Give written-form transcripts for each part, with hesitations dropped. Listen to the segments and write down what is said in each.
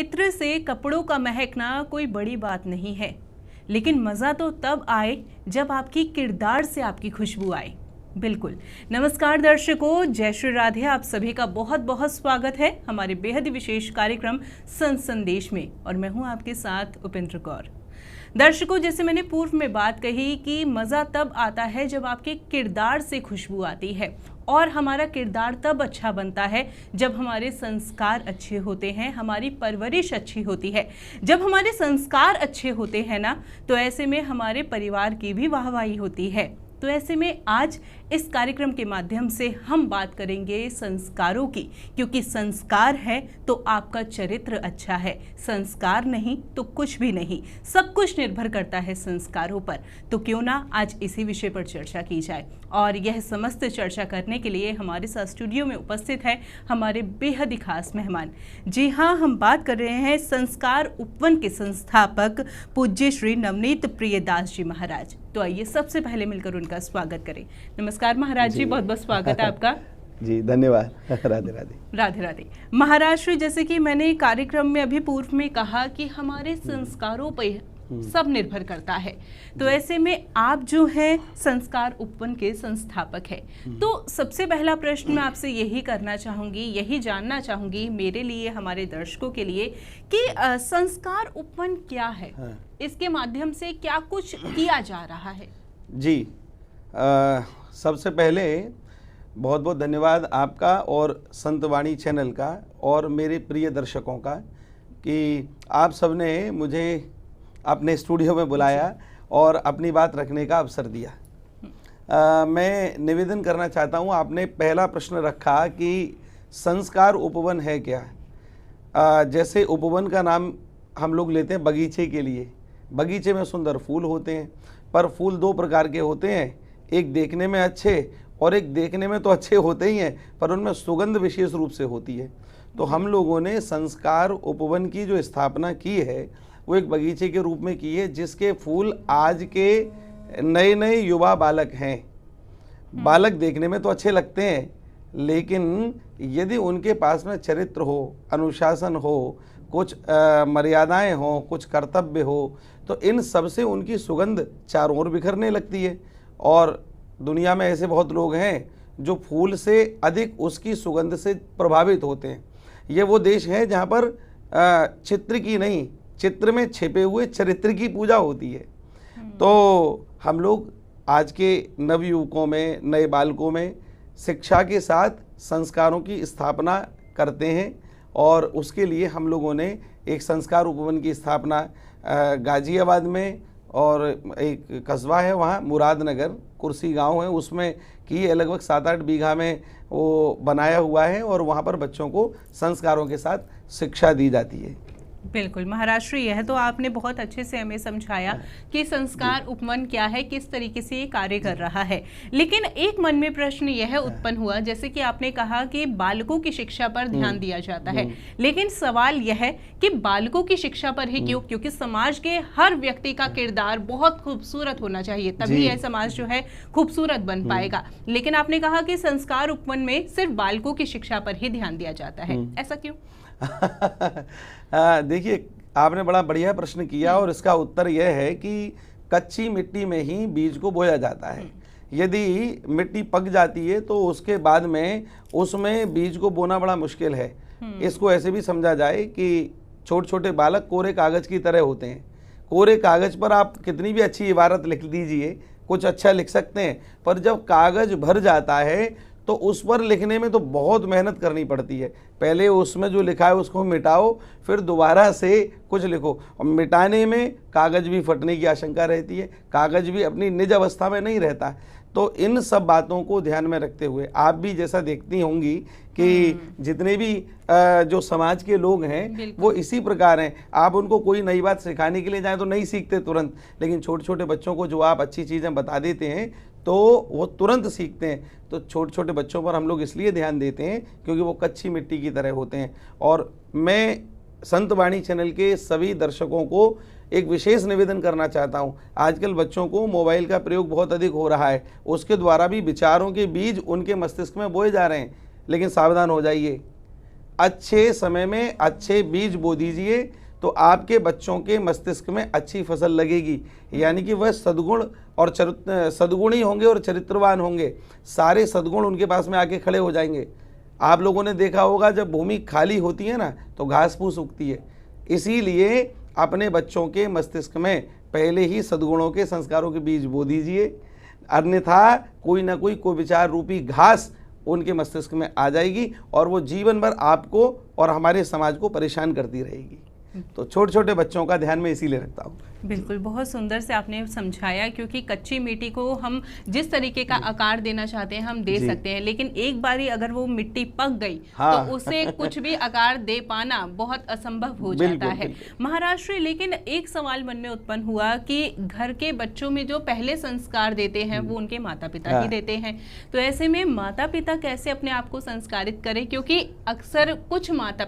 इत्र से कपड़ों का महकना कोई बड़ी बात नहीं है, लेकिन मज़ा तो तब आए जब आपकी किरदार से आपकी खुशबू आए। बिल्कुल। नमस्कार दर्शकों, जय श्री राधे। आप सभी का बहुत बहुत स्वागत है हमारे बेहद विशेष कार्यक्रम संत संदेश में, और मैं हूं आपके साथ उपेंद्र कौर। दर्शकों, जैसे मैंने पूर्व में बात कही कि मज़ा तब आता है जब आपके किरदार से खुशबू आती है, और हमारा किरदार तब अच्छा बनता है जब हमारे संस्कार अच्छे होते हैं, हमारी परवरिश अच्छी होती है। जब हमारे संस्कार अच्छे होते हैं ना, तो ऐसे में हमारे परिवार की भी वाहवाही होती है। तो ऐसे में आज इस कार्यक्रम के माध्यम से हम बात करेंगे संस्कारों की, क्योंकि संस्कार है तो आपका चरित्र अच्छा है, संस्कार नहीं तो कुछ भी नहीं। सब कुछ निर्भर करता है संस्कारों पर। तो क्यों ना आज इसी विषय पर चर्चा की जाए, और यह समस्त चर्चा करने के लिए हमारे साथ स्टूडियो में उपस्थित है हमारे बेहद ही खास मेहमान। जी हाँ, हम बात कर रहे हैं संस्कार उपवन के संस्थापक पूज्य श्री नवनीत प्रियदास जी महाराज। तो आइए सबसे पहले मिलकर उनका स्वागत करें। नमस्कार महाराज जी, बहुत बहुत स्वागत है आपका। जी धन्यवाद। राधे राधे। राधे राधे। महाराज श्री, जैसे कि मैंने कार्यक्रम में अभी पूर्व में कहा कि हमारे संस्कारों पर सब निर्भर करता है। तो ऐसे में आप जो है संस्कार उपवन के संस्थापक है, तो सबसे पहला प्रश्न मैं आपसे यही करना चाहूंगी, यही जानना चाहूंगी मेरे लिए, हमारे दर्शकों के लिए, कि संस्कार उपवन क्या है? इसके माध्यम से क्या कुछ किया जा रहा है? जी, सबसे पहले बहुत बहुत धन्यवाद आपका और संतवाणी चैनल का और मेरे प्रिय दर्शकों का कि आप सबने मुझे अपने स्टूडियो में बुलाया और अपनी बात रखने का अवसर दिया। मैं निवेदन करना चाहता हूँ, आपने पहला प्रश्न रखा कि संस्कार उपवन है क्या। जैसे उपवन का नाम हम लोग लेते हैं बगीचे के लिए। बगीचे में सुंदर फूल होते हैं, पर फूल दो प्रकार के होते हैं, एक देखने में अच्छे और एक देखने में तो अच्छे होते ही हैं पर उनमें सुगंध विशेष रूप से होती है। तो हम लोगों ने संस्कार उपवन की जो स्थापना की है वो एक बगीचे के रूप में की है, जिसके फूल आज के नए नए युवा बालक हैं। बालक देखने में तो अच्छे लगते हैं, लेकिन यदि उनके पास में चरित्र हो, अनुशासन हो, कुछ मर्यादाएं हो, कुछ कर्तव्य हो, तो इन सब से उनकी सुगंध चारों ओर बिखरने लगती है। और दुनिया में ऐसे बहुत लोग हैं जो फूल से अधिक उसकी सुगंध से प्रभावित होते हैं। ये वो देश है जहाँ पर चित्र की नहीं, चित्र में छिपे हुए चरित्र की पूजा होती है। तो हम लोग आज के नवयुवकों में, नए बालकों में शिक्षा के साथ संस्कारों की स्थापना करते हैं, और उसके लिए हम लोगों ने एक संस्कार उपवन की स्थापना गाजियाबाद में, और एक कस्बा है वहाँ मुरादनगर, कुर्सी गांव है, उसमें की है। लगभग 7-8 बीघा में वो बनाया हुआ है, और वहाँ पर बच्चों को संस्कारों के साथ शिक्षा दी जाती है। बिल्कुल महाराज श्री, यह तो आपने बहुत अच्छे से हमें समझाया कि संस्कार उपवन क्या है, किस तरीके से ये कार्य कर रहा है। लेकिन एक मन में प्रश्न यह उत्पन्न हुआ, जैसे कि आपने कहा कि बालकों की शिक्षा पर ध्यान दिया जाता है, लेकिन सवाल यह है कि बालकों की शिक्षा पर ही क्यों? क्योंकि समाज के हर व्यक्ति का किरदार बहुत खूबसूरत होना चाहिए, तभी यह समाज जो है खूबसूरत बन पाएगा। लेकिन आपने कहा कि संस्कार उपवन में सिर्फ बालकों की शिक्षा पर ही ध्यान दिया जाता है, ऐसा क्यों? देखिए, आपने बड़ा बढ़िया प्रश्न किया, और इसका उत्तर यह है कि कच्ची मिट्टी में ही बीज को बोया जाता है। यदि मिट्टी पक जाती है तो उसके बाद में उसमें बीज को बोना बड़ा मुश्किल है। इसको ऐसे भी समझा जाए कि छोटे छोटे बालक कोरे कागज की तरह होते हैं। कोरे कागज पर आप कितनी भी अच्छी इबारत लिख दीजिए, कुछ अच्छा लिख सकते हैं, पर जब कागज भर जाता है तो उस पर लिखने में तो बहुत मेहनत करनी पड़ती है। पहले उसमें जो लिखा है उसको मिटाओ, फिर दोबारा से कुछ लिखो, और मिटाने में कागज भी फटने की आशंका रहती है, कागज भी अपनी निज अवस्था में नहीं रहता। तो इन सब बातों को ध्यान में रखते हुए आप भी जैसा देखती होंगी कि जितने भी जो समाज के लोग हैं वो इसी प्रकार हैं। आप उनको कोई नई बात सिखाने के लिए जाएं तो नहीं सीखते तुरंत, लेकिन छोटे छोटे बच्चों को जो आप अच्छी चीज़ें बता देते हैं तो वो तुरंत सीखते हैं। तो छोटे छोटे बच्चों पर हम लोग इसलिए ध्यान देते हैं क्योंकि वो कच्ची मिट्टी की तरह होते हैं। और मैं संतवाणी चैनल के सभी दर्शकों को एक विशेष निवेदन करना चाहता हूं। आजकल बच्चों को मोबाइल का प्रयोग बहुत अधिक हो रहा है, उसके द्वारा भी विचारों के बीज उनके मस्तिष्क में बोए जा रहे हैं। लेकिन सावधान हो जाइए, अच्छे समय में अच्छे बीज बो दीजिए तो आपके बच्चों के मस्तिष्क में अच्छी फसल लगेगी, यानी कि वह सद्गुण और सद्गुणी होंगे और चरित्रवान होंगे। सारे सद्गुण उनके पास में आके खड़े हो जाएंगे। आप लोगों ने देखा होगा जब भूमि खाली होती है ना तो घास फूस उगती है। इसीलिए अपने बच्चों के मस्तिष्क में पहले ही सद्गुणों के संस्कारों के बीज बो दीजिए, अन्यथा कोई ना कोई विचार रूपी घास उनके मस्तिष्क में आ जाएगी और वो जीवन भर आपको और हमारे समाज को परेशान करती रहेगी। तो छोटे छोटे बच्चों का ध्यान मैं इसीलिए रखता हूँ। बिल्कुल, बहुत सुंदर से आपने समझाया, क्योंकि कच्ची मिट्टी को हम जिस तरीके का आकार देना चाहते हैं हम दे सकते हैं, लेकिन एक बारी अगर वो मिट्टी पक गई तो उसे कुछ भी आकार दे पाना बहुत असंभव हो जाता है। महाराष्ट्र, लेकिन एक सवाल मन में उत्पन्न हुआ कि घर के बच्चों में जो पहले संस्कार देते हैं वो उनके माता पिता ही देते हैं, तो ऐसे में माता पिता कैसे अपने आप को संस्कारित करें? क्योंकि अक्सर कुछ माता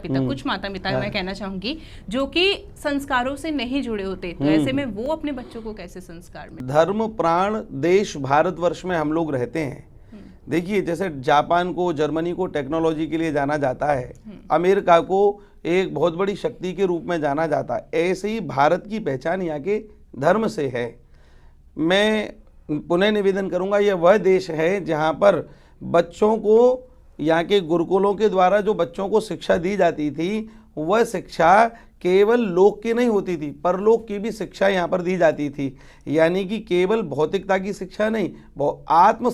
पिता मैं कहना चाहूंगी जो कि संस्कारों से नहीं जुड़े होते, तो ऐसे में वो अपने बच्चों को कैसे संस्कार में? धर्म प्राण देश भारतवर्ष में हम लोग रहते हैं। देखिए, जैसे जापान को, जर्मनी को टेक्नोलॉजी के लिए जाना जाता है, अमेरिका को एक बहुत बड़ी शक्ति के रूप में जाना जाता है, ऐसे ही भारत की पहचान यहाँ के धर्म से है। मैं पुनः निवेदन करूँगा, यह वह देश है जहाँ पर बच्चों को, यहाँ के गुरुकुलों के द्वारा जो बच्चों को शिक्षा दी जाती थी, वह शिक्षा केवल लोक की नहीं होती थी, परलोक की भी शिक्षा यहाँ पर दी जाती थी। यानी कि केवल भौतिकता की शिक्षा नहीं, आत्म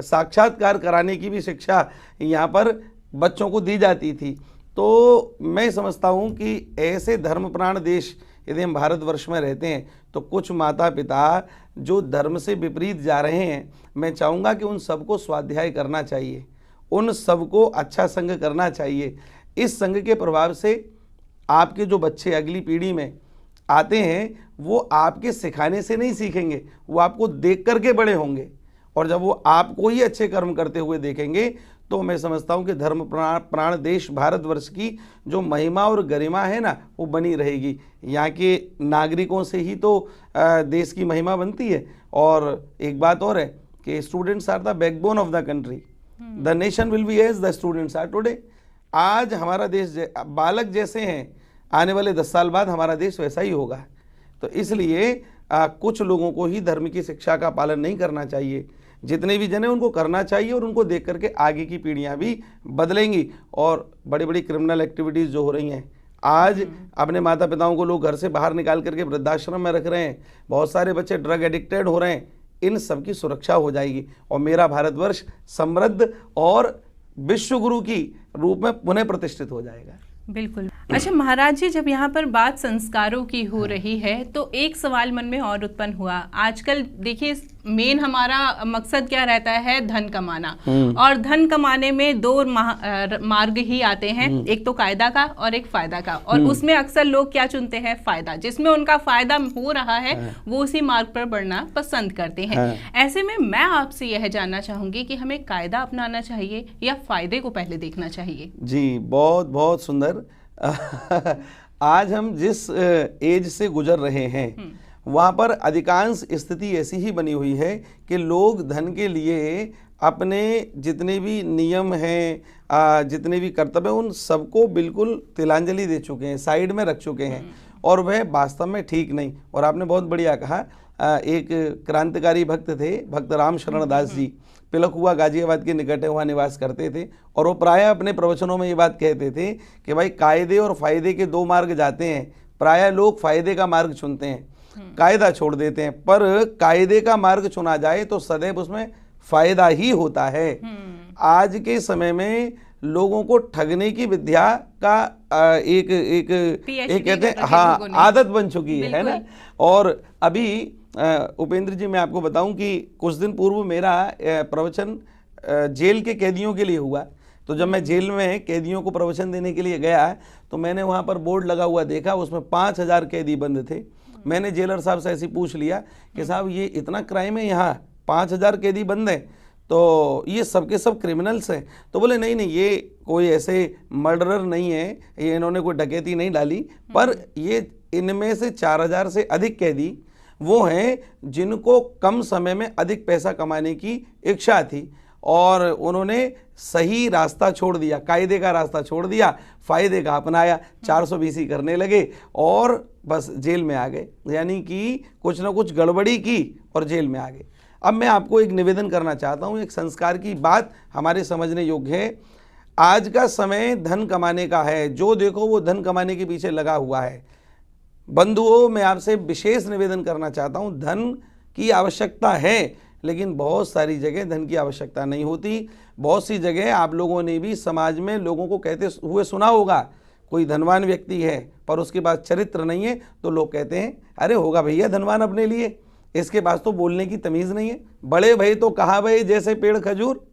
साक्षात्कार कराने की भी शिक्षा यहाँ पर बच्चों को दी जाती थी। तो मैं समझता हूँ कि ऐसे धर्मप्राण देश यदि हम भारतवर्ष में रहते हैं तो कुछ माता पिता जो धर्म से विपरीत जा रहे हैं, मैं चाहूँगा कि उन सबको स्वाध्याय करना चाहिए, उन सबको अच्छा संग करना चाहिए। इस संग के प्रभाव से आपके जो बच्चे अगली पीढ़ी में आते हैं वो आपके सिखाने से नहीं सीखेंगे, वो आपको देख करके बड़े होंगे, और जब वो आपको ही अच्छे कर्म करते हुए देखेंगे तो मैं समझता हूँ कि धर्म प्राण देश भारतवर्ष की जो महिमा और गरिमा है ना, वो बनी रहेगी। यहाँ के नागरिकों से ही तो देश की महिमा बनती है। और एक बात और है कि students are the backbone of the country, the nation will be as the students are today. आज हमारा देश बालक जैसे हैं, आने वाले 10 साल बाद हमारा देश वैसा ही होगा। तो इसलिए कुछ लोगों को ही धर्म की शिक्षा का पालन नहीं करना चाहिए, जितने भी जन हैं उनको करना चाहिए, और उनको देख करके आगे की पीढ़ियां भी बदलेंगी। और बड़ी बड़ी क्रिमिनल एक्टिविटीज़ जो हो रही हैं, आज अपने माता पिताओं को लोग घर से बाहर निकाल करके वृद्धाश्रम में रख रहे हैं, बहुत सारे बच्चे ड्रग एडिक्टेड हो रहे हैं, इन सब की सुरक्षा हो जाएगी और मेरा भारतवर्ष समृद्ध और विश्वगुरु की रूप में पुनः प्रतिष्ठित हो जाएगा। बिल्कुल। अच्छा महाराज जी, जब यहाँ पर बात संस्कारों की हो रही है तो एक सवाल मन में और उत्पन्न हुआ। आजकल देखिए, मेन हमारा मकसद क्या रहता है? धन कमाना। और धन कमाने में दो मार्ग ही आते हैं, एक तो कायदा का और एक फायदा का। और उसमें अक्सर लोग क्या चुनते हैं? फायदा। जिसमें उनका फायदा हो रहा है वो उसी मार्ग पर बढ़ना पसंद करते हैं। ऐसे में मैं आपसे यह जानना चाहूंगी कि हमें कायदा अपनाना चाहिए या फायदे को पहले देखना चाहिए? जी, बहुत बहुत सुंदर। आज हम जिस एज से गुजर रहे हैं वहाँ पर अधिकांश स्थिति ऐसी ही बनी हुई है कि लोग धन के लिए अपने जितने भी नियम हैं, जितने भी कर्तव्य, उन सबको बिल्कुल तिलांजलि दे चुके हैं, साइड में रख चुके हैं, और वह वास्तव में ठीक नहीं। और आपने बहुत बढ़िया कहा, एक क्रांतिकारी भक्त थे, भक्त राम शरण दास जी, पिलखुआ गाजियाबाद के निकट वहाँ निवास करते थे, और वो प्रायः अपने प्रवचनों में ये बात कहते थे कि भाई कायदे और फायदे के दो मार्ग जाते हैं, प्रायः लोग फायदे का मार्ग चुनते हैं, कायदा छोड़ देते हैं, पर कायदे का मार्ग चुना जाए तो सदैव उसमें फायदा ही होता है। आज के समय में लोगों को ठगने की विद्या का एक कहते हैं हाँ आदत बन चुकी है ना। और अभी उपेंद्र जी, मैं आपको बताऊं कि कुछ दिन पूर्व मेरा प्रवचन जेल के कैदियों के लिए हुआ। तो जब मैं जेल में कैदियों को प्रवचन देने के लिए गया तो मैंने वहाँ पर बोर्ड लगा हुआ देखा, उसमें 5000 कैदी बंद थे। मैंने जेलर साहब से ऐसे पूछ लिया कि साहब ये इतना क्राइम है, यहाँ 5000 कैदी बंद हैं, तो ये सब के सब क्रिमिनल्स हैं? तो बोले नहीं नहीं, ये कोई ऐसे मर्डरर नहीं है, ये इन्होंने कोई डकैती नहीं डाली, पर ये इनमें से 4000 से अधिक कैदी वो हैं जिनको कम समय में अधिक पैसा कमाने की इच्छा थी, और उन्होंने सही रास्ता छोड़ दिया, कायदे का रास्ता छोड़ दिया, फ़ायदे का अपनाया, 420 करने लगे और बस जेल में आ गए। यानी कि कुछ ना कुछ गड़बड़ी की और जेल में आ गए। अब मैं आपको एक निवेदन करना चाहता हूँ, एक संस्कार की बात हमारे समझने योग्य है। आज का समय धन कमाने का है, जो देखो वो धन कमाने के पीछे लगा हुआ है। बंधुओं, मैं आपसे विशेष निवेदन करना चाहता हूँ, धन की आवश्यकता है, लेकिन बहुत सारी जगह धन की आवश्यकता नहीं होती। बहुत सी जगह आप लोगों ने भी समाज में लोगों को कहते हुए सुना होगा, कोई धनवान व्यक्ति है पर उसके पास चरित्र नहीं है, तो लोग कहते हैं अरे होगा भैया धनवान अपने लिए, इसके पास तो बोलने की तमीज़ नहीं है। बड़े भाई तो कहा भाई जैसे पेड़ खजूर,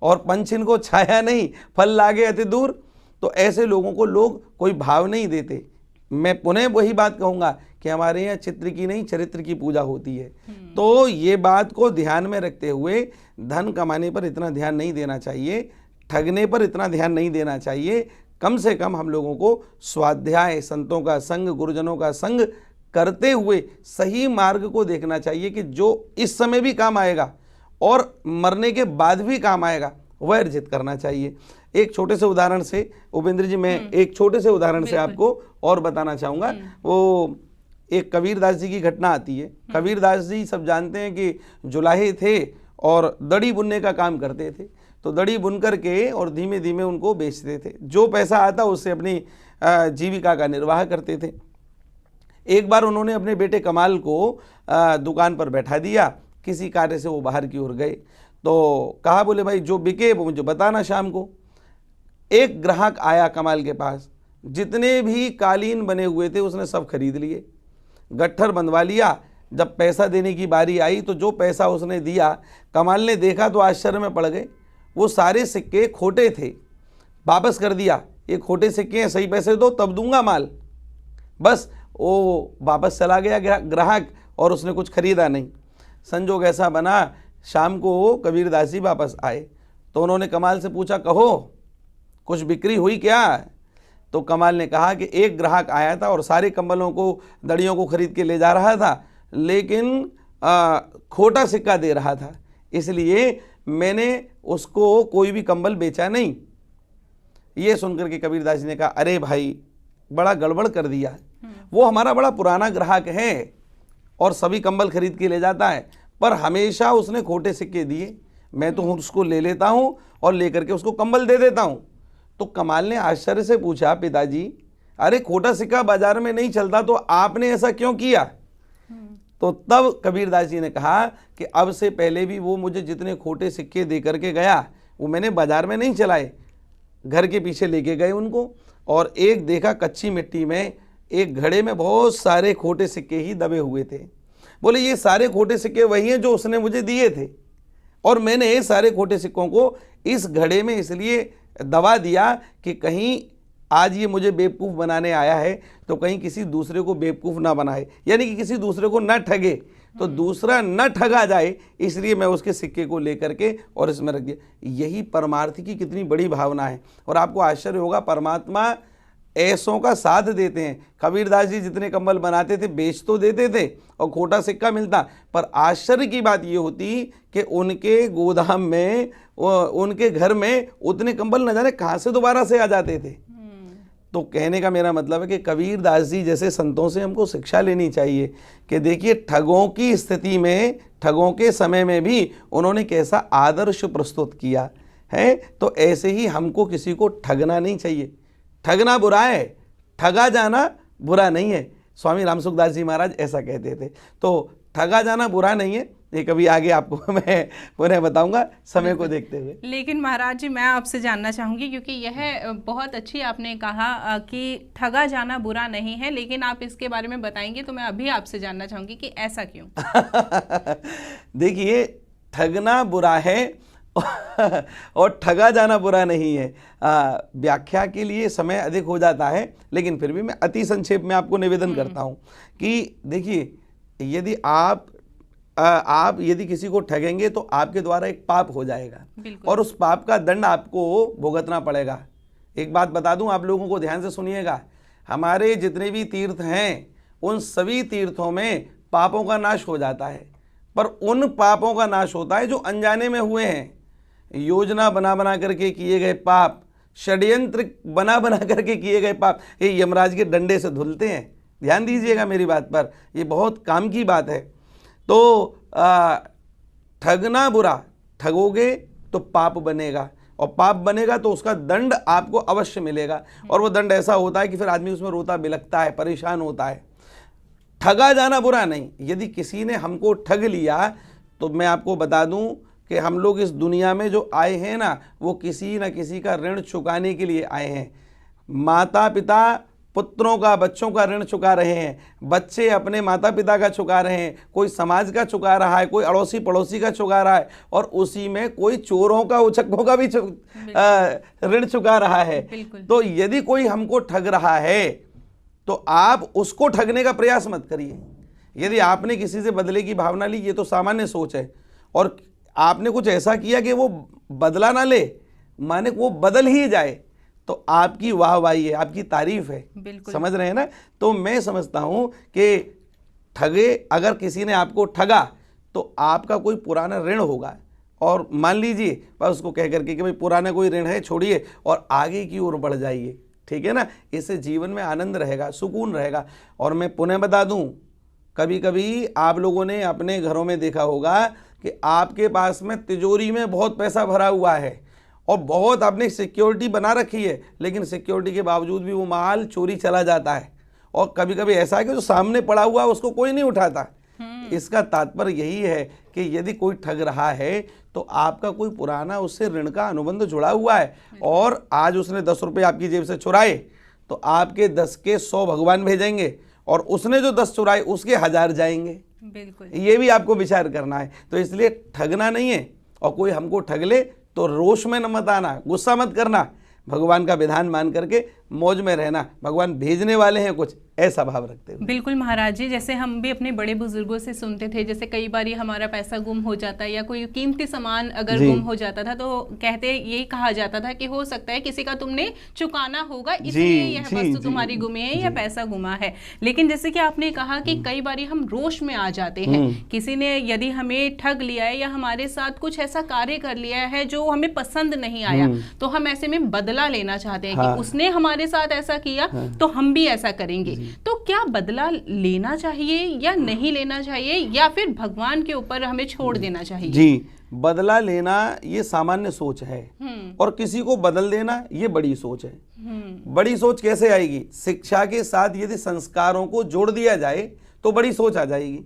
और पंछिन को छाया नहीं, फल लागे अति दूर। तो ऐसे लोगों को लोग कोई भाव नहीं देते। मैं पुनः वही बात कहूँगा कि हमारे यहाँ चित्र की नहीं चरित्र की पूजा होती है। तो ये बात को ध्यान में रखते हुए धन कमाने पर इतना ध्यान नहीं देना चाहिए, ठगने पर इतना ध्यान नहीं देना चाहिए। कम से कम हम लोगों को स्वाध्याय, संतों का संग, गुरुजनों का संग करते हुए सही मार्ग को देखना चाहिए कि जो इस समय भी काम आएगा और मरने के बाद भी काम आएगा, वह अर्जित करना चाहिए। एक छोटे से उदाहरण से उपेंद्र जी, मैं एक छोटे से उदाहरण से आपको और बताना चाहूँगा। वो एक कबीरदास जी की घटना आती है। कबीरदास जी सब जानते हैं कि जुलाहे थे और दड़ी बुनने का काम करते थे। तो दड़ी बुन करके और धीमे धीमे उनको बेचते थे, जो पैसा आता उससे अपनी जीविका का निर्वाह करते थे। एक बार उन्होंने अपने बेटे कमाल को दुकान पर बैठा दिया, किसी कार्य से वो बाहर की ओर गए, तो कहा बोले भाई जो बिके वो मुझे बताना शाम को। एक ग्राहक आया कमाल के पास, जितने भी कालीन बने हुए थे उसने सब खरीद लिए, गट्ठर बंधवा लिया। जब पैसा देने की बारी आई तो जो पैसा उसने दिया, कमाल ने देखा तो आश्चर्य में पड़ गए, वो सारे सिक्के खोटे थे। वापस कर दिया, ये खोटे सिक्के हैं, सही पैसे दो तब दूंगा माल। बस वो वापस चला गया ग्राहक और उसने कुछ खरीदा नहीं। संजोग ऐसा बना, शाम को कबीरदास जी वापस आए तो उन्होंने कमाल से पूछा, कहो कुछ बिक्री हुई क्या? तो कमाल ने कहा कि एक ग्राहक आया था और सारे कंबलों को, दड़ियों को खरीद के ले जा रहा था, लेकिन खोटा सिक्का दे रहा था, इसलिए मैंने उसको कोई भी कंबल बेचा नहीं। ये सुनकर के कबीरदास जी ने कहा, अरे भाई बड़ा गड़बड़ कर दिया, वो हमारा बड़ा पुराना ग्राहक है और सभी कंबल खरीद के ले जाता है, पर हमेशा उसने खोटे सिक्के दिए। मैं तो उसको ले लेता हूँ और लेकर के उसको कंबल दे देता हूँ। तो कमाल ने आश्चर्य से पूछा, पिताजी अरे खोटा सिक्का बाजार में नहीं चलता तो आपने ऐसा क्यों किया? तो तब कबीरदास जी ने कहा कि अब से पहले भी वो मुझे जितने खोटे सिक्के दे करके गया वो मैंने बाजार में नहीं चलाए, घर के पीछे लेके गए उनको, और एक देखा कच्ची मिट्टी में एक घड़े में बहुत सारे खोटे सिक्के ही दबे हुए थे। बोले ये सारे खोटे सिक्के वही हैं जो उसने मुझे दिए थे, और मैंने ये सारे खोटे सिक्कों को इस घड़े में इसलिए दबा दिया कि कहीं आज ये मुझे बेवकूफ़ बनाने आया है तो कहीं किसी दूसरे को बेवकूफ़ ना बनाए, यानी कि किसी दूसरे को न ठगे, तो दूसरा न ठगा जाए, इसलिए मैं उसके सिक्के को लेकर के और इसमें रख दिया। यही परमार्थ की कितनी बड़ी भावना है। और आपको आश्चर्य होगा, परमात्मा ऐसों का साथ देते हैं। कबीरदास जी जितने कंबल बनाते थे बेच तो देते थे और खोटा सिक्का मिलता, पर आश्चर्य की बात ये होती कि उनके गोदाम में, उनके घर में उतने कंबल न जाने कहाँ से दोबारा से आ जाते थे। तो कहने का मेरा मतलब है कि कबीरदास जी जैसे संतों से हमको शिक्षा लेनी चाहिए कि देखिए ठगों की स्थिति में, ठगों के समय में भी उन्होंने कैसा आदर्श प्रस्तुत किया है। तो ऐसे ही हमको किसी को ठगना नहीं चाहिए। ठगना बुरा है, ठगा जाना बुरा नहीं है। स्वामी रामसुखदास जी महाराज ऐसा कहते थे। तो ठगा जाना बुरा नहीं है, ये कभी आगे आपको मैं पुनः बताऊंगा समय को देखते हुए। लेकिन महाराज जी मैं आपसे जानना चाहूँगी, क्योंकि यह बहुत अच्छी आपने कहा कि ठगा जाना बुरा नहीं है, लेकिन आप इसके बारे में बताएंगे तो मैं अभी आपसे जानना चाहूँगी कि ऐसा क्यों? देखिए, ठगना बुरा है और ठगा जाना बुरा नहीं है। व्याख्या के लिए समय अधिक हो जाता है, लेकिन फिर भी मैं अति संक्षेप में आपको निवेदन करता हूँ कि देखिए, यदि आप यदि किसी को ठगेंगे तो आपके द्वारा एक पाप हो जाएगा और उस पाप का दंड आपको भुगतना पड़ेगा। एक बात बता दूं, आप लोगों को ध्यान से सुनिएगा, हमारे जितने भी तीर्थ हैं उन सभी तीर्थों में पापों का नाश हो जाता है, पर उन पापों का नाश होता है जो अनजाने में हुए हैं। योजना बना बना करके किए गए पाप, षड्यंत्र बना बना करके किए गए पाप, ये यमराज के डंडे से धुलते हैं। ध्यान दीजिएगा मेरी बात पर, ये बहुत काम की बात है। तो ठगना बुरा, ठगोगे तो पाप बनेगा, और पाप बनेगा तो उसका दंड आपको अवश्य मिलेगा। और वो दंड ऐसा होता है कि फिर आदमी उसमें रोता बिलखता है, परेशान होता है। ठगा जाना बुरा नहीं। यदि किसी ने हमको ठग लिया तो मैं आपको बता दूं कि हम लोग इस दुनिया में जो आए हैं ना, वो किसी न किसी का ऋण चुकाने के लिए आए हैं। माता पिता पुत्रों का, बच्चों का ऋण चुका रहे हैं, बच्चे अपने माता पिता का चुका रहे हैं, कोई समाज का चुका रहा है, कोई अड़ोसी पड़ोसी का चुका रहा है, और उसी में कोई चोरों का, उचक्कों का भी ऋण चुका रहा है। तो यदि कोई हमको ठग रहा है तो आप उसको ठगने का प्रयास मत करिए। यदि आपने किसी से बदले की भावना ली, ये तो सामान्य सोच है, और आपने कुछ ऐसा किया कि वो बदला ना ले, माने वो बदल ही जाए, तो आपकी वाहवाही है, आपकी तारीफ है। समझ रहे हैं ना? तो मैं समझता हूं कि ठगे, अगर किसी ने आपको ठगा तो आपका कोई पुराना ऋण होगा, और मान लीजिए बस उसको कह करके कि भाई पुराना कोई ऋण है, छोड़िए और आगे की ओर बढ़ जाइए। ठीक है ना? इससे जीवन में आनंद रहेगा, सुकून रहेगा। और मैं पुनः बता दूं, कभी कभी आप लोगों ने अपने घरों में देखा होगा कि आपके पास में तिजोरी में बहुत पैसा भरा हुआ है और बहुत आपने सिक्योरिटी बना रखी है, लेकिन सिक्योरिटी के बावजूद भी वो माल चोरी चला जाता है। और कभी कभी ऐसा है कि जो सामने पड़ा हुआ है उसको कोई नहीं उठाता। इसका तात्पर्य यही है कि यदि कोई ठग रहा है तो आपका कोई पुराना उससे ऋण का अनुबंध जुड़ा हुआ है, और आज उसने 10 रुपये आपकी जेब से चुराए तो आपके 10 के 100 भगवान भेजेंगे, और उसने जो 10 चुराए उसके 1000 जाएंगे। बिल्कुल, ये भी आपको विचार करना है। तो इसलिए ठगना नहीं है, और कोई हमको ठग ले तो रोष में न मत आना, गुस्सा मत करना, भगवान का विधान मान करके मौज में रहना, भगवान भेजने वाले हैं कुछ, ऐसा भाव रखते हुए। बिल्कुल महाराज जी, जैसे हम भी अपने बड़े बुजुर्गों से सुनते थे, जैसे कई बार हमारा पैसा गुम हो जाता है या कोई कीमती सामान अगर गुम हो जाता था, तो कहते यही कहा जाता था कि हो सकता है किसी का तुमने चुकाना होगा, इसलिए यह वस्तु तुम्हारी गुमी है या पैसा गुमा है। लेकिन जैसे कि आपने कहा कि कई बार हम रोष में आ जाते हैं, किसी ने यदि हमें ठग लिया है या हमारे साथ कुछ ऐसा कार्य कर लिया है जो हमें पसंद नहीं आया, तो हम ऐसे में बदला लेना चाहते हैं कि उसने हमारे साथ ऐसा किया तो हम भी ऐसा करेंगे। तो क्या बदला लेना चाहिए या नहीं लेना चाहिए, या फिर भगवान के ऊपर हमें छोड़ देना चाहिए? जी, बदला लेना ये सामान्य सोच है, और किसी को बदल देना ये बड़ी सोच है। बड़ी सोच कैसे आएगी? शिक्षा के साथ यदि संस्कारों को जोड़ दिया जाए तो बड़ी सोच आ जाएगी।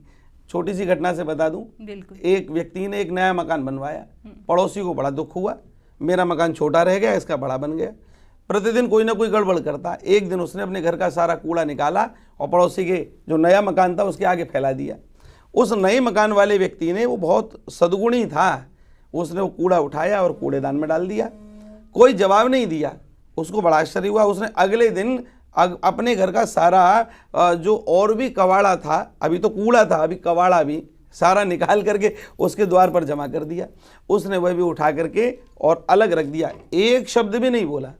छोटी सी घटना से बता दूं, एक व्यक्ति ने एक नया मकान बनवाया, पड़ोसी को बड़ा दुख हुआ, मेरा मकान छोटा रह गया, इसका बड़ा बन गया। प्रतिदिन कोई ना कोई गड़बड़ करता। एक दिन उसने अपने घर का सारा कूड़ा निकाला और पड़ोसी के जो नया मकान था उसके आगे फैला दिया। उस नए मकान वाले व्यक्ति ने, वो बहुत सद्गुणी था, उसने वो कूड़ा उठाया और कूड़ेदान में डाल दिया। कोई जवाब नहीं दिया। उसको बड़ा आश्चर्य हुआ। उसने अगले दिन अपने घर का सारा जो और भी कबाड़ा था, अभी तो कूड़ा था, अभी कबाड़ा भी सारा निकाल करके उसके द्वार पर जमा कर दिया। उसने वह भी उठा करके और अलग रख दिया, एक शब्द भी नहीं बोला।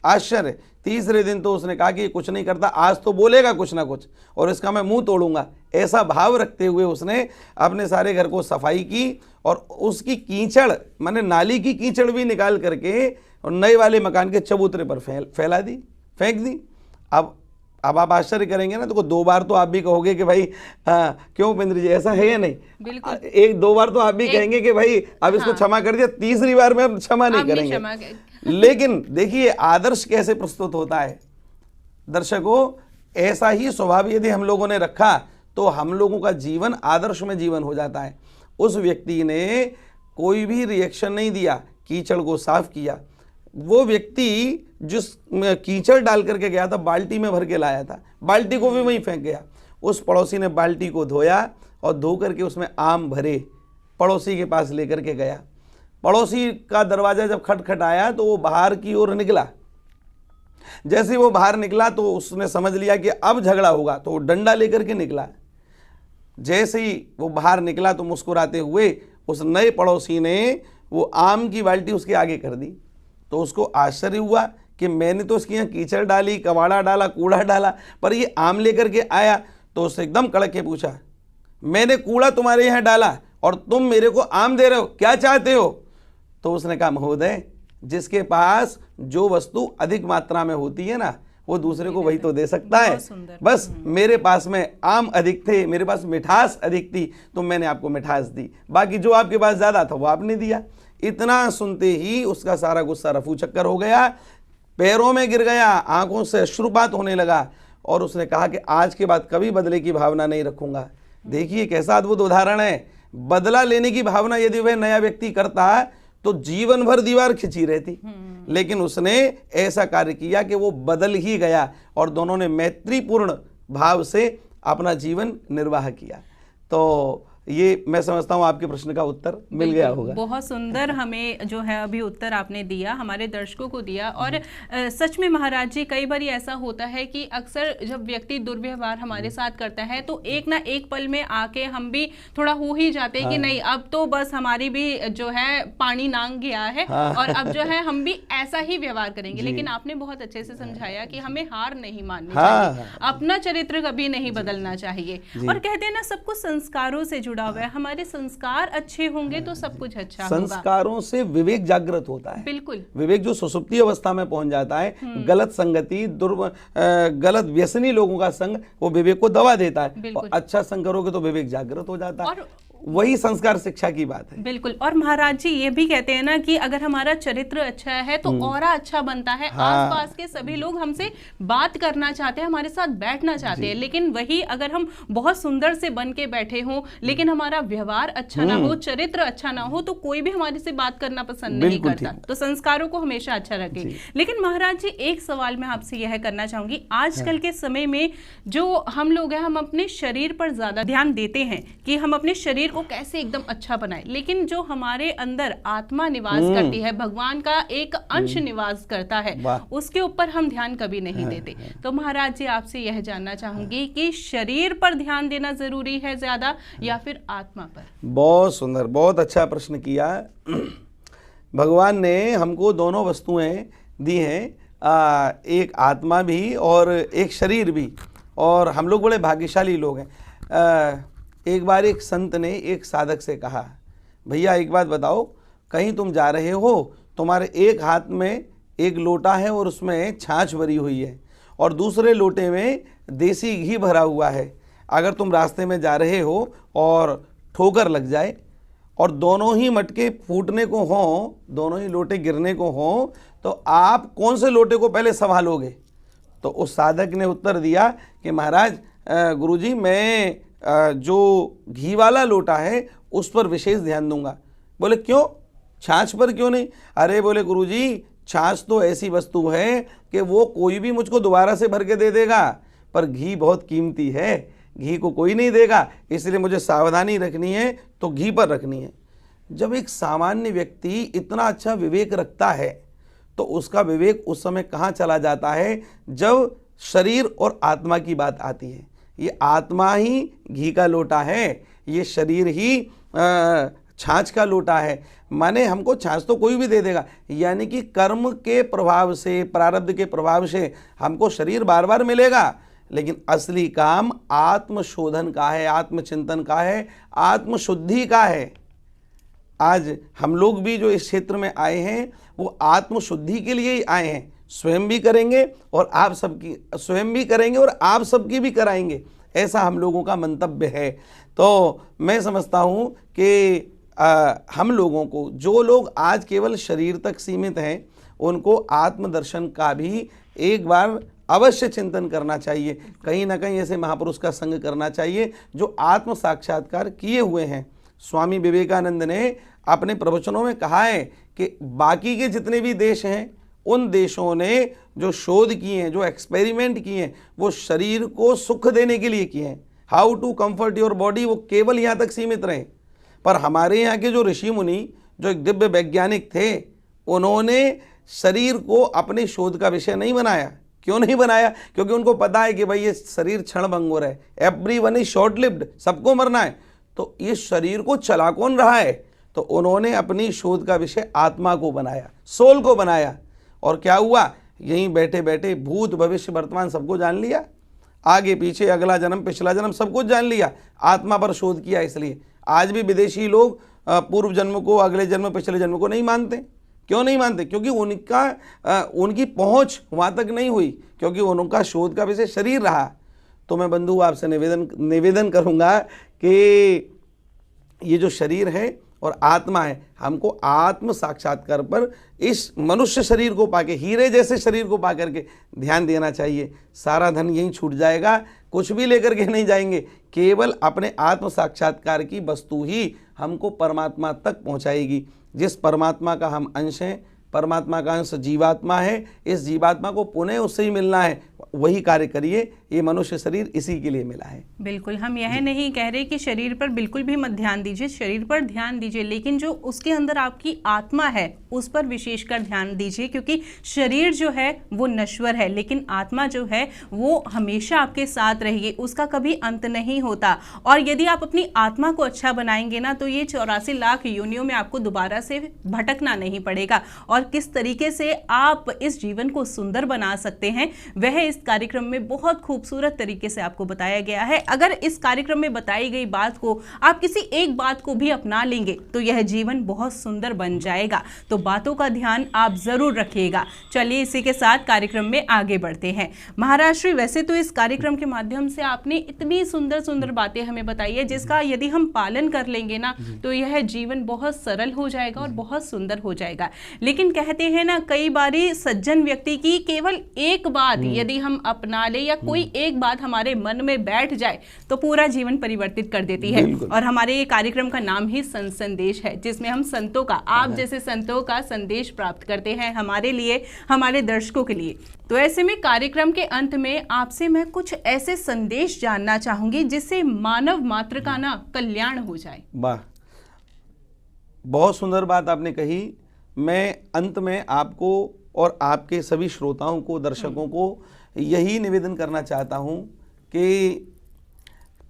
आश्चर्य। तीसरे दिन तो उसने कहा कि कुछ नहीं करता, आज तो बोलेगा कुछ ना कुछ और इसका मैं मुंह तोड़ूंगा। ऐसा भाव रखते हुए उसने अपने सारे घर को सफाई की और उसकी कीचड़, माने नाली की कीचड़ भी निकाल करके और नए वाले मकान के चबूतरे पर फैला दी, फेंक दी। अब आप आश्चर्य करेंगे ना, तो 2 बार तो आप भी कहोगे कि भाई क्यों उपेंद्र जी ऐसा है या नहीं? बिल्कुल। 1-2 बार तो आप भी कहेंगे कि भाई अब इसको क्षमा कर दिया, तीसरी बार में अब क्षमा नहीं करेंगे। लेकिन देखिए आदर्श कैसे प्रस्तुत होता है। दर्शकों, ऐसा ही स्वभाव यदि हम लोगों ने रखा तो हम लोगों का जीवन आदर्श में जीवन हो जाता है। उस व्यक्ति ने कोई भी रिएक्शन नहीं दिया, कीचड़ को साफ किया। वो व्यक्ति जिस कीचड़ डाल करके गया था, बाल्टी में भर के लाया था, बाल्टी को भी वहीं फेंक गया। उस पड़ोसी ने बाल्टी को धोया और धो करके उसमें आम भरे, पड़ोसी के पास लेकर के गया। पड़ोसी का दरवाजा जब खटखटाया तो वो बाहर की ओर निकला। जैसे वो बाहर निकला तो उसने समझ लिया कि अब झगड़ा होगा, तो वो डंडा लेकर के निकला। जैसे ही वो बाहर निकला तो मुस्कुराते हुए उस नए पड़ोसी ने वो आम की बाल्टी उसके आगे कर दी। तो उसको आश्चर्य हुआ कि मैंने तो उसके यहाँ कीचड़ डाली, कबाड़ा डाला, कूड़ा डाला, पर ये आम लेकर के आया। तो उससे एकदम कड़क के पूछा, मैंने कूड़ा तुम्हारे यहाँ डाला और तुम मेरे को आम दे रहे हो, क्या चाहते हो? तो उसने कहा महोदय, जिसके पास जो वस्तु अधिक मात्रा में होती है ना, वो दूसरे को वही तो दे सकता है। बस मेरे पास में आम अधिक थे, मेरे पास मिठास अधिक थी, तो मैंने आपको मिठास दी, बाकी जो आपके पास ज्यादा था वो आपने दिया। इतना सुनते ही उसका सारा गुस्सा रफू चक्कर हो गया, पैरों में गिर गया, आंखों से अश्रुपात होने लगा, और उसने कहा कि आज के बाद कभी बदले की भावना नहीं रखूंगा। देखिए कैसा अद्भुत उदाहरण है। बदला लेने की भावना यदि वह नया व्यक्ति करता तो जीवन भर दीवार खिंची रहती, लेकिन उसने ऐसा कार्य किया कि वो बदल ही गया, और दोनों ने मैत्रीपूर्ण भाव से अपना जीवन निर्वाह किया। तो ये मैं समझता हूँ आपके प्रश्न का उत्तर मिल गया होगा। बहुत सुंदर हमें जो है अभी उत्तर आपने दिया, हमारे दर्शकों को दिया। और सच में महाराज जी, कई बार ऐसा होता है कि अक्सर जब व्यक्ति दुर्व्यवहार हमारे साथ करता है तो एक ना एक पल में आके हम भी थोड़ा हो ही जाते हैं कि नहीं, अब तो बस हमारी भी जो है पानी नांग गया है, और अब जो है हम भी ऐसा ही व्यवहार करेंगे। लेकिन आपने बहुत अच्छे से समझाया कि हमें हार नहीं माननी चाहिए, अपना चरित्र कभी नहीं बदलना चाहिए। और कहते हैं ना, सब कुछ संस्कारों से जुड़ा हुआ है, हमारे संस्कार अच्छे होंगे तो सब कुछ अच्छा होगा। संस्कारों से विवेक जागृत होता है। बिल्कुल, विवेक जो सुसुप्ति अवस्था में पहुंच जाता है, गलत संगति, गलत व्यसनी लोगों का संग वो विवेक को दबा देता है, और अच्छा संग करोगे तो विवेक जागृत हो जाता है। वही संस्कार शिक्षा की बात है। बिल्कुल। और महाराज जी ये भी कहते हैं ना कि अगर हमारा चरित्र अच्छा है तो ऑरा अच्छा बनता है। आसपास के सभी लोग हमसे बात करना चाहते हैं, हमारे साथ बैठना चाहते हैं। लेकिन वही अगर हम बहुत सुंदर से बन के बैठे हों, लेकिन हमारा व्यवहार अच्छा ना हो, चरित्र अच्छा ना हो, तो कोई भी हमारे से बात करना पसंद नहीं करता। तो संस्कारों को हमेशा अच्छा रखें। लेकिन महाराज जी, एक सवाल मैं आपसे यह करना चाहूंगी, आजकल के समय में जो हम लोग हैं, हम अपने शरीर पर ज्यादा ध्यान देते हैं कि हम अपने शरीर को कैसे एकदम अच्छा बनाए, लेकिन जो हमारे अंदर आत्मा निवास करती है, भगवान का एक अंश निवास करता है, उसके ऊपर हम ध्यान कभी नहीं देते। तो महाराज जी, आपसे यह जानना चाहूंगी कि शरीर पर ध्यान देना जरूरी है ज्यादा या फिर आत्मा पर? बहुत सुंदर, बहुत अच्छा प्रश्न किया। भगवान ने हमको दोनों वस्तुएं दी हैं, एक आत्मा भी और एक शरीर भी, और हम लोग बड़े भाग्यशाली लोग हैं। एक बार एक संत ने एक साधक से कहा, भैया एक बात बताओ, कहीं तुम जा रहे हो, तुम्हारे एक हाथ में एक लोटा है और उसमें छाछ भरी हुई है, और दूसरे लोटे में देसी घी भरा हुआ है। अगर तुम रास्ते में जा रहे हो और ठोकर लग जाए और दोनों ही मटके फूटने को हों, दोनों ही लोटे गिरने को हों, तो आप कौन से लोटे को पहले संभालोगे? तो उस साधक ने उत्तर दिया कि महाराज, गुरुजी, मैं जो घी वाला लोटा है उस पर विशेष ध्यान दूंगा। बोले क्यों, छाछ पर क्यों नहीं? अरे बोले गुरुजी, छाछ तो ऐसी वस्तु है कि वो कोई भी मुझको दोबारा से भर के दे देगा, पर घी बहुत कीमती है, घी को कोई नहीं देगा, इसलिए मुझे सावधानी रखनी है तो घी पर रखनी है। जब एक सामान्य व्यक्ति इतना अच्छा विवेक रखता है तो उसका विवेक उस समय कहाँ चला जाता है जब शरीर और आत्मा की बात आती है। ये आत्मा ही घी का लोटा है, ये शरीर ही छाछ का लोटा है। माने हमको छाछ तो कोई भी दे देगा, यानी कि कर्म के प्रभाव से, प्रारब्ध के प्रभाव से हमको शरीर बार बार मिलेगा, लेकिन असली काम आत्मशोधन का है, आत्मचिंतन का है, आत्मशुद्धि का है। आज हम लोग भी जो इस क्षेत्र में आए हैं वो आत्मशुद्धि के लिए ही आए हैं। स्वयं भी करेंगे और आप सबकी, स्वयं भी करेंगे और आप सबकी भी कराएंगे, ऐसा हम लोगों का मंतव्य है। तो मैं समझता हूँ कि हम लोगों को, जो लोग आज केवल शरीर तक सीमित हैं, उनको आत्मदर्शन का भी एक बार अवश्य चिंतन करना चाहिए। कहीं ना कहीं ऐसे महापुरुष का संग करना चाहिए जो आत्म साक्षात्कार किए हुए हैं। स्वामी विवेकानंद ने अपने प्रवचनों में कहा है कि बाकी के जितने भी देश हैं, उन देशों ने जो शोध किए हैं, जो एक्सपेरिमेंट किए हैं, वो शरीर को सुख देने के लिए किए हैं। How to comfort your body, वो केवल यहाँ तक सीमित रहे। पर हमारे यहाँ के जो ऋषि मुनि, जो एक दिव्य वैज्ञानिक थे, उन्होंने शरीर को अपने शोध का विषय नहीं बनाया। क्यों नहीं बनाया? क्योंकि उनको पता है कि भाई ये शरीर क्षणभंगुर है, एवरीवन इज शॉर्ट लिव्ड, सबको मरना है। तो ये शरीर को चला कौन रहा है? तो उन्होंने अपनी शोध का विषय आत्मा को बनाया, सोल को बनाया। और क्या हुआ? यहीं बैठे बैठे भूत भविष्य वर्तमान सबको जान लिया, आगे पीछे अगला जन्म पिछला जन्म सब कुछ जान लिया, आत्मा पर शोध किया। इसलिए आज भी विदेशी लोग पूर्व जन्म को, अगले जन्म, पिछले जन्म को नहीं मानते। क्यों नहीं मानते? क्योंकि उनकी पहुंच वहां तक नहीं हुई, क्योंकि उनका शोध का विषय शरीर रहा। तो मैं बंधु आपसे निवेदन करूंगा कि ये जो शरीर है और आत्मा है, हमको आत्म साक्षात्कार पर इस मनुष्य शरीर को पाके, हीरे जैसे शरीर को पा करके ध्यान देना चाहिए। सारा धन यहीं छूट जाएगा, कुछ भी लेकर के नहीं जाएंगे। केवल अपने आत्म साक्षात्कार की वस्तु ही हमको परमात्मा तक पहुंचाएगी। जिस परमात्मा का हम अंश हैं, परमात्मा का अंश जीवात्मा है, इस जीवात्मा को पुनः उससे ही मिलना है, वही कार्य करिए। ये मनुष्य शरीर इसी के लिए मिला है। बिल्कुल, हम यह नहीं कह रहे कि शरीर पर बिल्कुल भी मत ध्यान दीजिए, शरीर पर ध्यान दीजिए, लेकिन जो उसके अंदर आपकी आत्मा है उस पर विशेषकर ध्यान दीजिए, क्योंकि शरीर जो है वो नश्वर है, लेकिन आत्मा जो है वो हमेशा आपके साथ रहेगी, उसका कभी अंत नहीं होता। और यदि आप अपनी आत्मा को अच्छा बनाएंगे ना, तो ये 84 लाख योनियों में आपको दोबारा से भटकना नहीं पड़ेगा। और किस तरीके से आप इस जीवन को सुंदर बना सकते हैं, वह इस कार्यक्रम में बहुत खूबसूरत तरीके से आपको बताया गया है। अगर इस कार्यक्रम में बताई गई बात को आप किसी एक बात को भी अपना लेंगे तो यह जीवन बहुत सुंदर बन जाएगा। तो बातों का ध्यान आप जरूर रखिएगा। चलिए इसी के साथ कार्यक्रम में आगे बढ़ते हैं। महाराज श्री, वैसे तो इस कार्यक्रम के माध्यम से आपने इतनी सुंदर सुंदर बातें हमें बताई है, जिसका यदि हम पालन कर लेंगे ना, तो यह जीवन बहुत सरल हो जाएगा और बहुत सुंदर हो जाएगा। लेकिन कहते हैं ना, कई बारी सज्जन व्यक्ति की केवल एक बात यदि हम अपना ले या कोई एक बात हमारे मन में बैठ जाए तो पूरा जीवन परिवर्तित कर देती है। और हमारे ये कार्यक्रम का नाम ही संत संदेश है, जिसमें हम संतों का, आप जैसे संतों का संदेश प्राप्त करते हैं हमारे लिए, हमारे दर्शकों के लिए। तो ऐसे में कार्यक्रम के अंत में आपसे मैं कुछ ऐसे संदेश जानना चाहूंगी जिससे मानव मात्र का ना कल्याण हो जाए। वाह, बहुत सुंदर बात आपने कही। मैं अंत में आपको और आपके सभी श्रोताओं को, दर्शकों को यही निवेदन करना चाहता हूं कि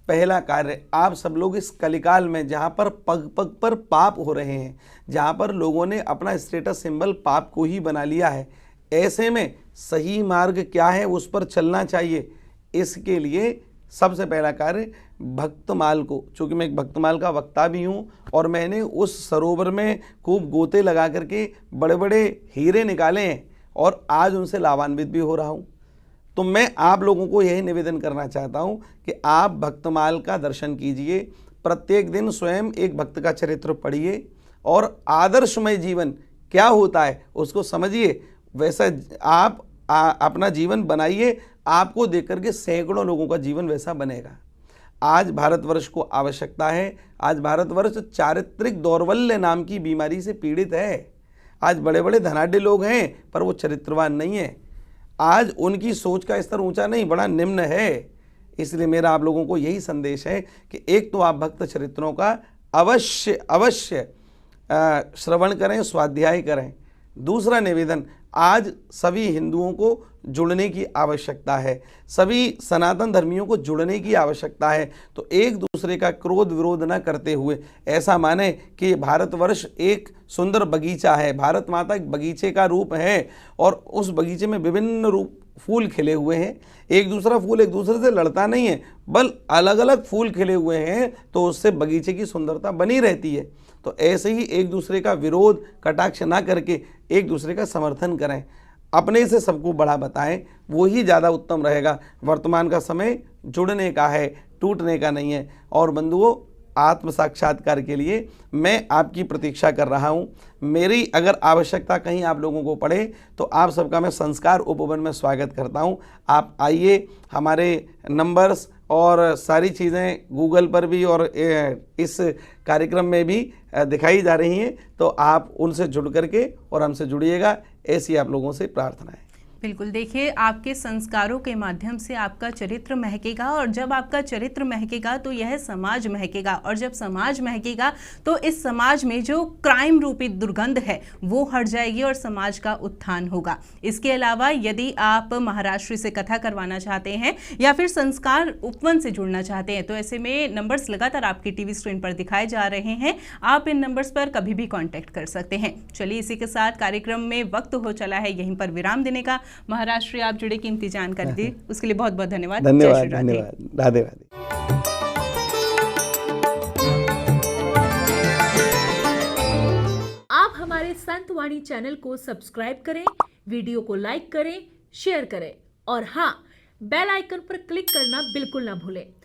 पहला कार्य, आप सब लोग इस कलिकाल में जहां पर पग पग पर पाप हो रहे हैं, जहां पर लोगों ने अपना स्टेटस सिंबल पाप को ही बना लिया है, ऐसे में सही मार्ग क्या है उस पर चलना चाहिए। इसके लिए सबसे पहला कार्य भक्तमाल को, चूँकि मैं एक भक्तमाल का वक्ता भी हूँ और मैंने उस सरोवर में खूब गोते लगा करके बड़े बड़े हीरे निकाले हैं और आज उनसे लाभान्वित भी हो रहा हूँ। तो मैं आप लोगों को यही निवेदन करना चाहता हूँ कि आप भक्तमाल का दर्शन कीजिए, प्रत्येक दिन स्वयं एक भक्त का चरित्र पढ़िए और आदर्शमय जीवन क्या होता है उसको समझिए। वैसा आप अपना जीवन बनाइए, आपको देख करके सैकड़ों लोगों का जीवन वैसा बनेगा। आज भारतवर्ष को आवश्यकता है, आज भारतवर्ष चारित्रिक दौर्बल्य नाम की बीमारी से पीड़ित है। आज बड़े बड़े धनाढ्य लोग हैं पर वो चरित्रवान नहीं है। आज उनकी सोच का स्तर ऊंचा नहीं, बड़ा निम्न है। इसलिए मेरा आप लोगों को यही संदेश है कि एक तो आप भक्त चरित्रों का अवश्य श्रवण करें, स्वाध्याय करें। दूसरा निवेदन, आज सभी हिंदुओं को जुड़ने की आवश्यकता है, सभी सनातन धर्मियों को जुड़ने की आवश्यकता है। तो एक दूसरे का क्रोध विरोध न करते हुए ऐसा माने कि भारतवर्ष एक सुंदर बगीचा है, भारत माता एक बगीचे का रूप है और उस बगीचे में विभिन्न रूप फूल खिले हुए हैं। एक दूसरा फूल एक दूसरे से लड़ता नहीं है, बल अलग अलग फूल खिले हुए हैं, तो उससे बगीचे की सुंदरता बनी रहती है। तो ऐसे ही एक दूसरे का विरोध कटाक्ष ना करके एक दूसरे का समर्थन करें, अपने से सबको बड़ा बताएं, वो ही ज़्यादा उत्तम रहेगा। वर्तमान का समय जुड़ने का है, टूटने का नहीं है। और बंधुओं, आत्म साक्षात्कार के लिए मैं आपकी प्रतीक्षा कर रहा हूं। मेरी अगर आवश्यकता कहीं आप लोगों को पड़े तो आप सबका मैं संस्कार उपवन में स्वागत करता हूं। आप आइए, हमारे नंबर्स और सारी चीज़ें गूगल पर भी और इस कार्यक्रम में भी दिखाई जा रही हैं, तो आप उनसे जुड़ करके और हमसे जुड़िएगा, ऐसी आप लोगों से प्रार्थना है। बिल्कुल, देखिए, आपके संस्कारों के माध्यम से आपका चरित्र महकेगा और जब आपका चरित्र महकेगा तो यह समाज महकेगा और जब समाज महकेगा तो इस समाज में जो क्राइम रूपी दुर्गंध है वो हट जाएगी और समाज का उत्थान होगा। इसके अलावा यदि आप महाराज श्री से कथा करवाना चाहते हैं या फिर संस्कार उपवन से जुड़ना चाहते हैं तो ऐसे में नंबर्स लगातार आपकी टीवी स्क्रीन पर दिखाए जा रहे हैं, आप इन नंबर्स पर कभी भी कॉन्टैक्ट कर सकते हैं। चलिए इसी के साथ कार्यक्रम में वक्त हो चला है यहीं पर विराम देने का। महाराज श्री, आप जुड़े, कीमती जानकारी दी, उसके लिए बहुत बहुत धन्यवाद। धन्यवाद, धन्यवाद, राधे राधे। हमारे संतवाणी चैनल को सब्सक्राइब करें, वीडियो को लाइक करें, शेयर करें और हाँ, बेल आइकन पर क्लिक करना बिल्कुल ना भूलें